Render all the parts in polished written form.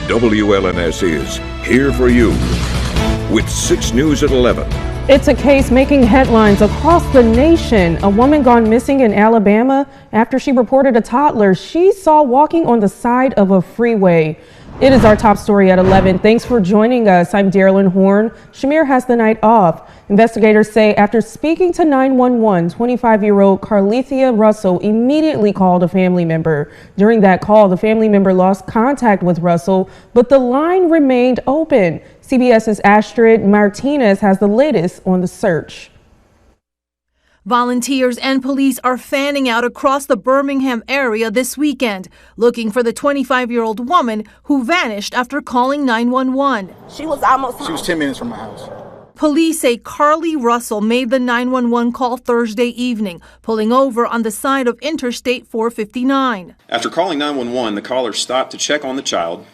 WLNS is here for you with 6 News at 11. It's a case making headlines across the nation. A woman gone missing in Alabama after she reported a toddler she saw walking on the side of a freeway. It is our top story at 11. Thanks for joining us. I'm Darylyn Horn. Shamir has the night off. Investigators say after speaking to 911, 25-year-old Carlethia Russell immediately called a family member. During that call, the family member lost contact with Russell, but the line remained open. CBS's Astrid Martinez has the latest on the search. Volunteers and police are fanning out across the Birmingham area this weekend, looking for the 25-year-old woman who vanished after calling 911. She was 10 minutes from my house. Police say Carly Russell made the 911 call Thursday evening, pulling over on the side of Interstate 459. After calling 911, the caller stopped to check on the child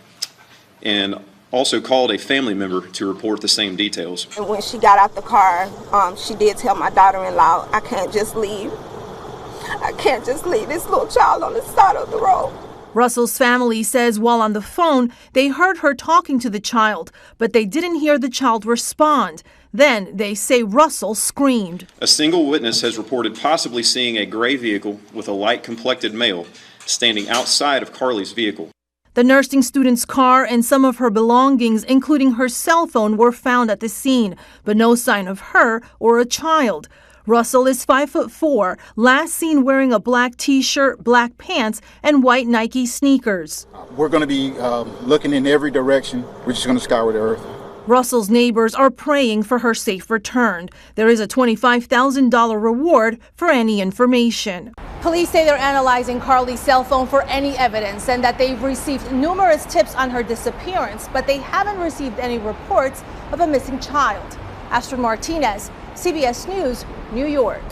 and also called a family member to report the same details. And when she got out the car, she did tell my daughter-in-law, I can't just leave. I can't just leave this little child on the side of the road. Russell's family says while on the phone, they heard her talking to the child, but they didn't hear the child respond. Then they say Russell screamed. A single witness has reported possibly seeing a gray vehicle with a light-complected male standing outside of Carly's vehicle. The nursing student's car and some of her belongings, including her cell phone, were found at the scene, but no sign of her or a child. Russell is 5'4", last seen wearing a black t-shirt, black pants, and white Nike sneakers. We're going to be looking in every direction. We're just going to scour the earth. Russell's neighbors are praying for her safe return. There is a $25,000 reward for any information. Police say they're analyzing Carly's cell phone for any evidence and that they've received numerous tips on her disappearance, but they haven't received any reports of a missing child. Astrid Martinez, CBS News, New York.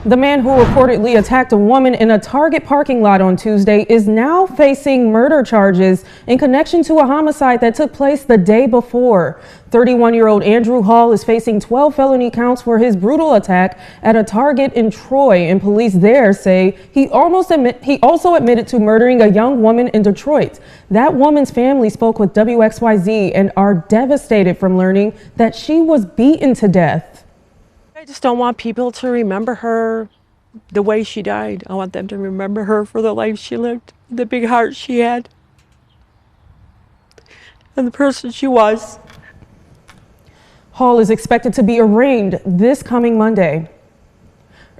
The man who reportedly attacked a woman in a Target parking lot on Tuesday is now facing murder charges in connection to a homicide that took place the day before. 31-year-old Andrew Hall is facing 12 felony counts for his brutal attack at a Target in Troy, and police there say he also admitted to murdering a young woman in Detroit. That woman's family spoke with WXYZ and are devastated from learning that she was beaten to death. I just don't want people to remember her the way she died. I want them to remember her for the life she lived, the big heart she had, and the person she was. Hall is expected to be arraigned this coming Monday.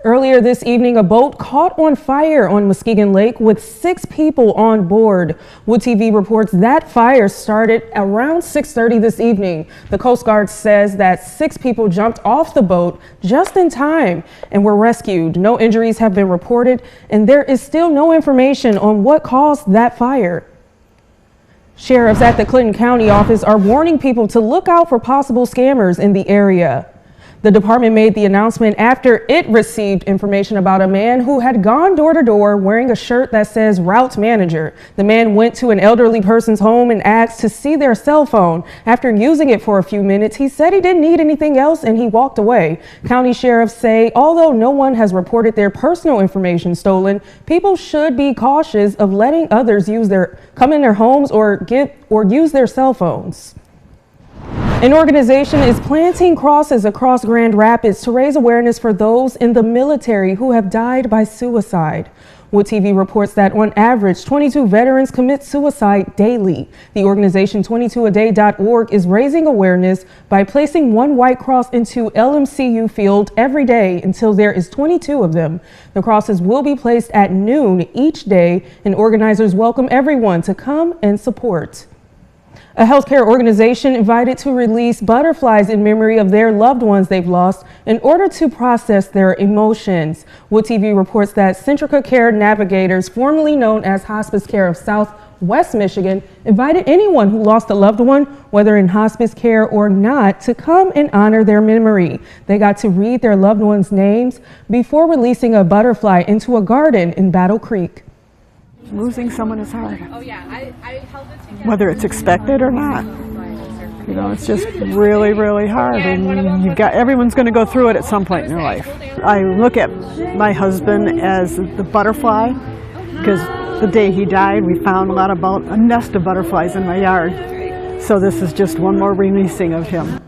Earlier this evening, a boat caught on fire on Muskegon Lake with 6 people on board. Wood TV reports that fire started around 6:30 this evening. The Coast Guard says that 6 people jumped off the boat just in time and were rescued. No injuries have been reported, and there is still no information on what caused that fire. Sheriffs at the Clinton County office are warning people to look out for possible scammers in the area. The department made the announcement after it received information about a man who had gone door to door wearing a shirt that says Route Manager. The man went to an elderly person's home and asked to see their cell phone. After using it for a few minutes, he said he didn't need anything else and he walked away. County sheriffs say although no one has reported their personal information stolen, people should be cautious of letting others come in their homes or use their cell phones. An organization is planting crosses across Grand Rapids to raise awareness for those in the military who have died by suicide. Wood TV reports that on average, 22 veterans commit suicide daily. The organization 22aday.org is raising awareness by placing one white cross into LMCU field every day until there is 22 of them. The crosses will be placed at noon each day, and organizers welcome everyone to come and support. A healthcare organization invited to release butterflies in memory of their loved ones they've lost in order to process their emotions. Wood TV reports that Centrica Care Navigators, formerly known as Hospice Care of Southwest Michigan, invited anyone who lost a loved one, whether in hospice care or not, to come and honor their memory. They got to read their loved ones' names before releasing a butterfly into a garden in Battle Creek. Losing someone is hard. Oh yeah, I held it together. Whether it's expected or not. You know, it's just really, really hard, and everyone's going to go through it at some point in their life. I look at my husband as the butterfly because The day he died, we found a nest of butterflies in my yard. So this is just one more releasing of him.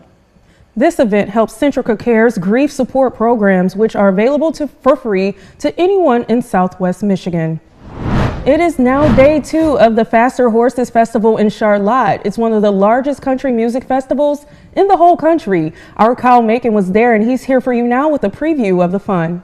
This event helps Centrica Care's grief support programs, which are available for free to anyone in Southwest Michigan. It is now day 2 of the Faster Horses Festival in Charlotte. It's one of the largest country music festivals in the whole country. Our Kyle Macon was there, and he's here for you now with a preview of the fun.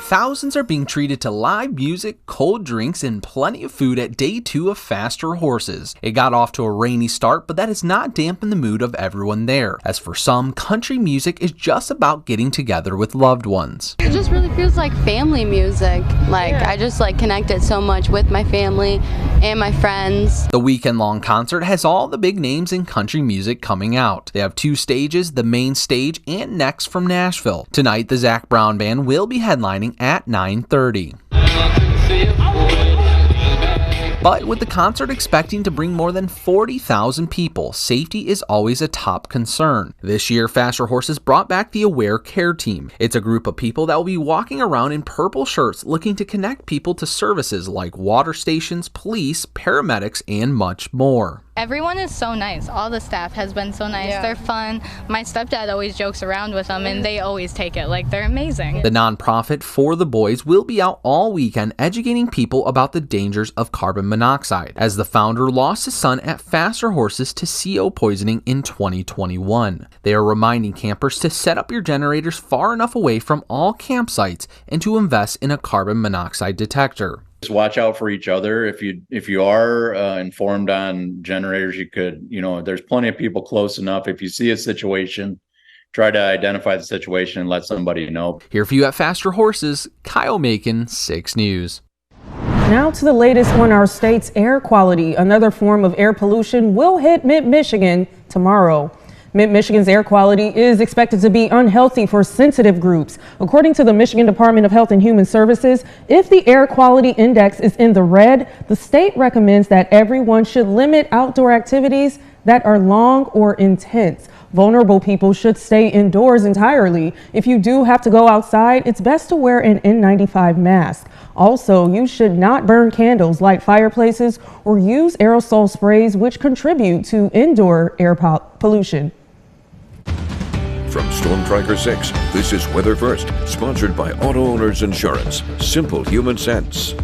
Thousands are being treated to live music, cold drinks, and plenty of food at day 2 of Faster Horses. It got off to a rainy start, but that has not dampened the mood of everyone there. As for some, country music is just about getting together with loved ones. It just really feels like family music. I just connect it so much with my family and my friends. The weekend-long concert has all the big names in country music coming out. They have 2 stages, the main stage and Next from Nashville. Tonight, the Zac Brown Band will be headlining at 9:30. But with the concert expecting to bring more than 40,000 people, safety is always a top concern. This year, Faster Horses brought back the Aware Care Team. It's a group of people that will be walking around in purple shirts looking to connect people to services like water stations, police, paramedics, and much more. Everyone is so nice. All the staff has been so nice. Yeah. They're fun. My stepdad always jokes around with them, and they always take it. They're amazing. The nonprofit For the Boys will be out all weekend educating people about the dangers of carbon monoxide, as the founder lost his son at Faster Horses to CO poisoning in 2021. They are reminding campers to set up your generators far enough away from all campsites and to invest in a carbon monoxide detector. Just watch out for each other. If you are informed on generators, you could, there's plenty of people close enough. If you see a situation, try to identify the situation and let somebody know. Here for you at Faster Horses, Kyle Macon, 6 News. Now to the latest on our state's air quality. Another form of air pollution will hit Mid-Michigan tomorrow. Mid-Michigan's air quality is expected to be unhealthy for sensitive groups. According to the Michigan Department of Health and Human Services, if the air quality index is in the red, the state recommends that everyone should limit outdoor activities that are long or intense. Vulnerable people should stay indoors entirely. If you do have to go outside, it's best to wear an N95 mask. Also, you should not burn candles, light fireplaces, or use aerosol sprays, which contribute to indoor air pollution. From Storm Tracker 6, this is Weather First, sponsored by Auto Owners Insurance. Simple human sense.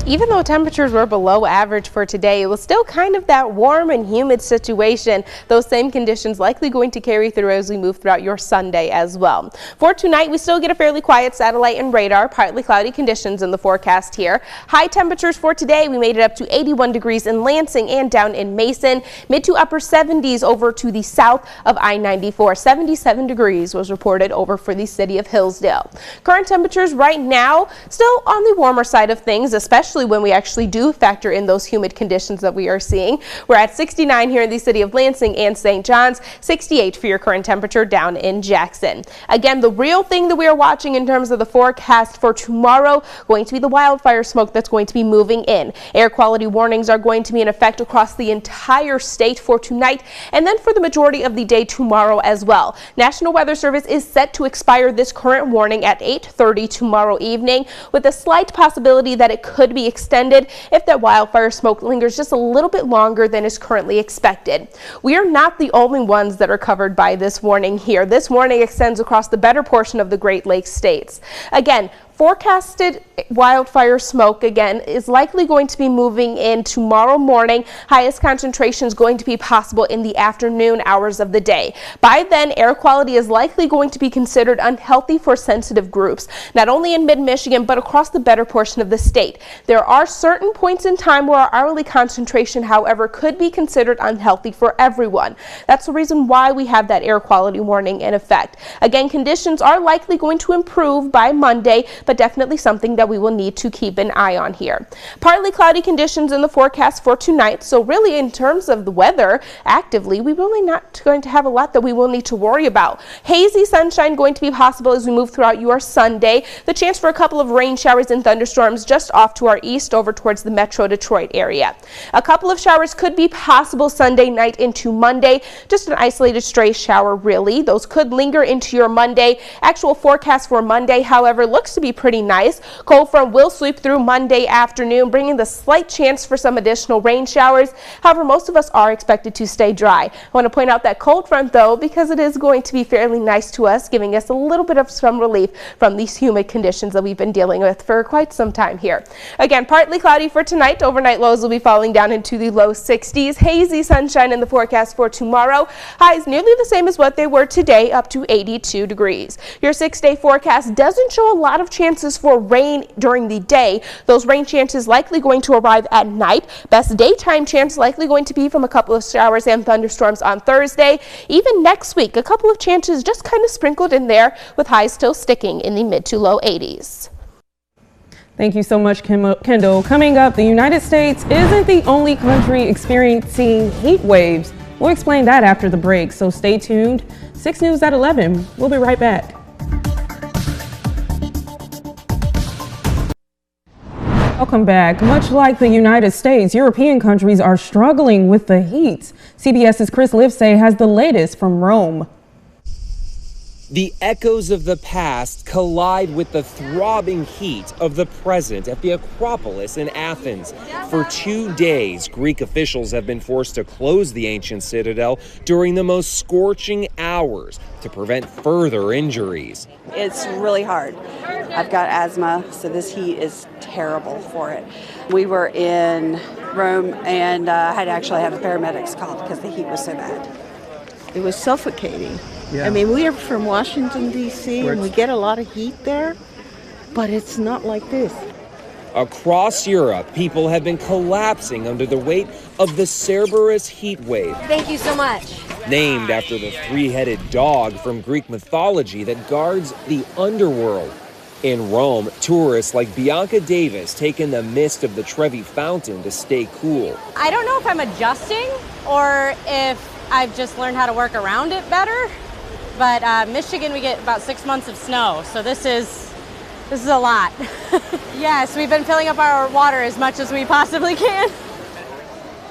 Even though temperatures were below average for today, it was still kind of that warm and humid situation. Those same conditions likely going to carry through as we move throughout your Sunday as well. For tonight, we still get a fairly quiet satellite and radar, partly cloudy conditions in the forecast here. High temperatures for today, we made it up to 81 degrees in Lansing and down in Mason. Mid to upper 70s over to the south of I-94. 77 degrees was reported over for the city of Hillsdale. Current temperatures right now still on the warmer side of things, especially when we actually do factor in those humid conditions that we are seeing. We're at 69 here in the city of Lansing and St. John's, 68 for your current temperature down in Jackson. Again, the real thing that we are watching in terms of the forecast for tomorrow going to be the wildfire smoke that's going to be moving in. Air quality warnings are going to be in effect across the entire state for tonight and then for the majority of the day tomorrow as well. National Weather Service is set to expire this current warning at 8:30 tomorrow evening, with a slight possibility that it could be extended if that wildfire smoke lingers just a little bit longer than is currently expected. We are not the only ones that are covered by this warning here. This warning extends across the better portion of the Great Lakes states. Again, forecasted wildfire smoke again is likely going to be moving in tomorrow morning. Highest concentration is going to be possible in the afternoon hours of the day. By then, air quality is likely going to be considered unhealthy for sensitive groups, not only in mid-Michigan, but across the better portion of the state. There are certain points in time where our hourly concentration, however, could be considered unhealthy for everyone. That's the reason why we have that air quality warning in effect. Again, conditions are likely going to improve by Monday. but definitely something that we will need to keep an eye on here. Partly cloudy conditions in the forecast for tonight, so really in terms of the weather actively, we're really not going to have a lot that we will need to worry about. Hazy sunshine going to be possible as we move throughout your Sunday. The chance for a couple of rain showers and thunderstorms just off to our east over towards the Metro Detroit area. A couple of showers could be possible Sunday night into Monday, just an isolated stray shower really. Those could linger into your Monday. Actual forecast for Monday, however, looks to be pretty nice. Cold front will sweep through Monday afternoon, bringing the slight chance for some additional rain showers. However, most of us are expected to stay dry. I want to point out that cold front though, because it is going to be fairly nice to us, giving us a little bit of some relief from these humid conditions that we've been dealing with for quite some time here. Again, partly cloudy for tonight. Overnight lows will be falling down into the low 60s. Hazy sunshine in the forecast for tomorrow. Highs nearly the same as what they were today, up to 82 degrees. Your 6-day forecast doesn't show a lot of chances for rain during the day. Those rain chances likely going to arrive at night. Best daytime chance likely going to be from a couple of showers and thunderstorms on Thursday. Even next week, a couple of chances just kind of sprinkled in there, with highs still sticking in the mid to low 80s. Thank you so much, Kendall. Coming up, the United States isn't the only country experiencing heat waves. We'll explain that after the break, so stay tuned. 6 News at 11. We'll be right back. Welcome back. Much like the United States, European countries are struggling with the heat. CBS's Chris Livesay has the latest from Rome. The echoes of the past collide with the throbbing heat of the present at the Acropolis in Athens. For 2 days, Greek officials have been forced to close the ancient citadel during the most scorching hours to prevent further injuries. It's really hard. I've got asthma, so this heat is terrible for it. We were in Rome and had to actually have the paramedics called because the heat was so bad. It was suffocating. Yeah. I mean, we are from Washington, D.C., and we get a lot of heat there, but it's not like this. Across Europe, people have been collapsing under the weight of the Cerberus heat wave. Thank you so much. Named after the three-headed dog from Greek mythology that guards the underworld. In Rome, tourists like Bianca Davis take in the mist of the Trevi Fountain to stay cool. I don't know if I'm adjusting or if I've just learned how to work around it better. But Michigan, we get about 6 months of snow, so this is a lot. Yes, we've been filling up our water as much as we possibly can.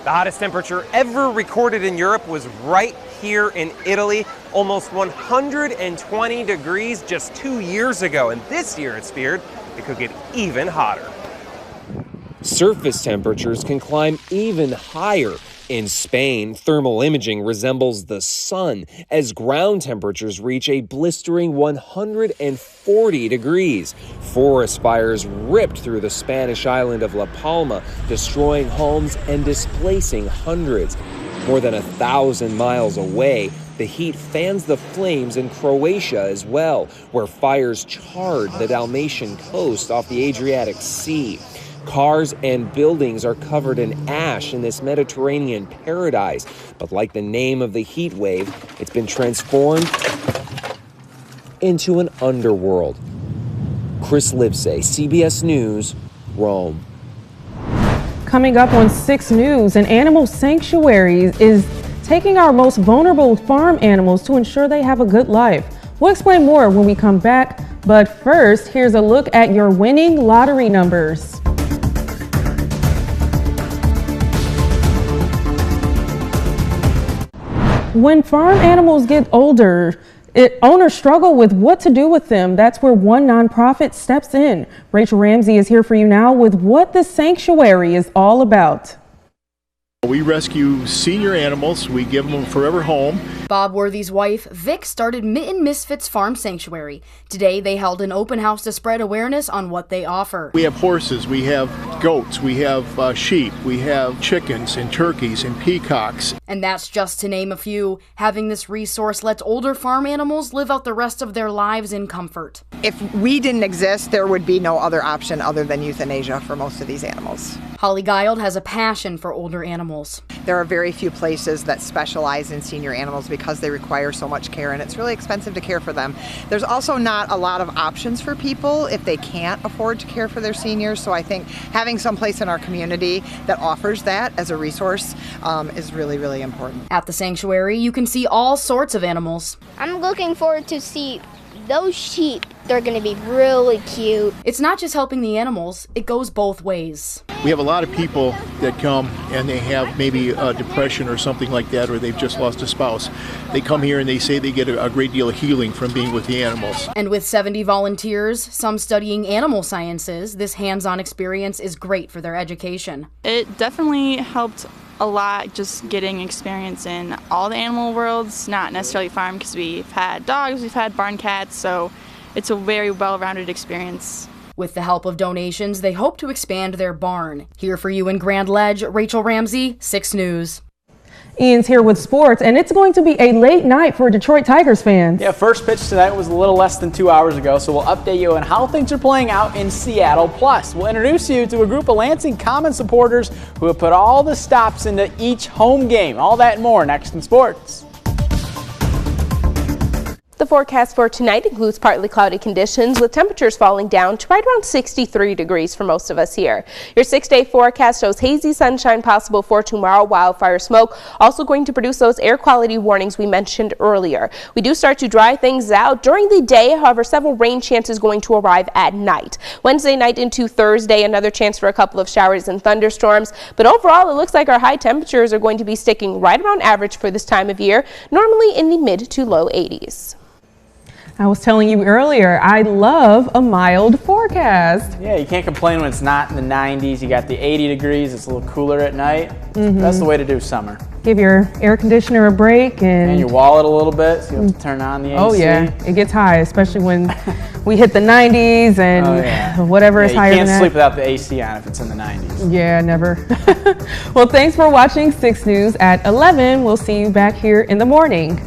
The hottest temperature ever recorded in Europe was right here in Italy, almost 120 degrees just 2 years ago, and this year it's feared it could get even hotter. Surface temperatures can climb even higher. In Spain, thermal imaging resembles the sun as ground temperatures reach a blistering 140 degrees. Forest fires ripped through the Spanish island of La Palma, destroying homes and displacing hundreds. More than 1,000 miles away, the heat fans the flames in Croatia as well, where fires charred the Dalmatian coast off the Adriatic Sea. Cars and buildings are covered in ash in this Mediterranean paradise. But like the name of the heat wave, it's been transformed into an underworld. Chris Livesay, CBS News, Rome. Coming up on 6 News, an animal sanctuary is taking our most vulnerable farm animals to ensure they have a good life. We'll explain more when we come back. But first, here's a look at your winning lottery numbers. When farm animals get older, owners struggle with what to do with them. That's where one nonprofit steps in. Rachel Ramsey is here for you now with what the sanctuary is all about. We rescue senior animals. We give them a forever home. Bob Worthy's wife, Vic, started Mitten Misfits Farm Sanctuary. Today, they held an open house to spread awareness on what they offer. We have horses, we have goats, we have sheep, we have chickens and turkeys and peacocks. And that's just to name a few. Having this resource lets older farm animals live out the rest of their lives in comfort. If we didn't exist, there would be no other option other than euthanasia for most of these animals. Holly Guild has a passion for older animals. there are very few places that specialize in senior animals because they require so much care, and it's really expensive to care for them. There's also not a lot of options for people if they can't afford to care for their seniors, so I think having some place in our community that offers that as a resource is really, really important. At the sanctuary, you can see all sorts of animals. I'm looking forward to see those sheep. They're going to be really cute. It's not just helping the animals, it goes both ways. We have a lot of people that come and they have maybe a depression or something like that, or they've just lost a spouse. They come here and they say they get a great deal of healing from being with the animals. And with 70 volunteers, some studying animal sciences, this hands-on experience is great for their education. It definitely helped a lot just getting experience in all the animal worlds, not necessarily farm, because we've had dogs, we've had barn cats, so it's a very well-rounded experience. With the help of donations, they hope to expand their barn. Here for you in Grand Ledge, Rachel Ramsey, 6 News. Ian's here with sports, and it's going to be a late night for Detroit Tigers fans. Yeah, first pitch tonight was a little less than 2 hours ago, so we'll update you on how things are playing out in Seattle. Plus, we'll introduce you to a group of Lansing Common supporters who have put all the stops into each home game. All that and more next in sports. The forecast for tonight includes partly cloudy conditions with temperatures falling down to right around 63 degrees for most of us here. Your 6-day forecast shows hazy sunshine possible for tomorrow. Wildfire smoke also going to produce those air quality warnings we mentioned earlier. We do start to dry things out during the day. However, several rain chances going to arrive at night. Wednesday night into Thursday, another chance for a couple of showers and thunderstorms. But overall, it looks like our high temperatures are going to be sticking right around average for this time of year, normally in the mid to low 80s. I was telling you earlier, I love a mild forecast. Yeah, you can't complain when it's not in the 90s. You got the 80 degrees. It's a little cooler at night. That's the way to do summer. Give your air conditioner a break and you wall it a little bit so you have to turn on the AC. Oh yeah, it gets high, especially when we hit the 90s and whatever is higher than that. You can't sleep without the AC on if it's in the 90s. Yeah, never. Well, thanks for watching 6 News at 11. We'll see you back here in the morning.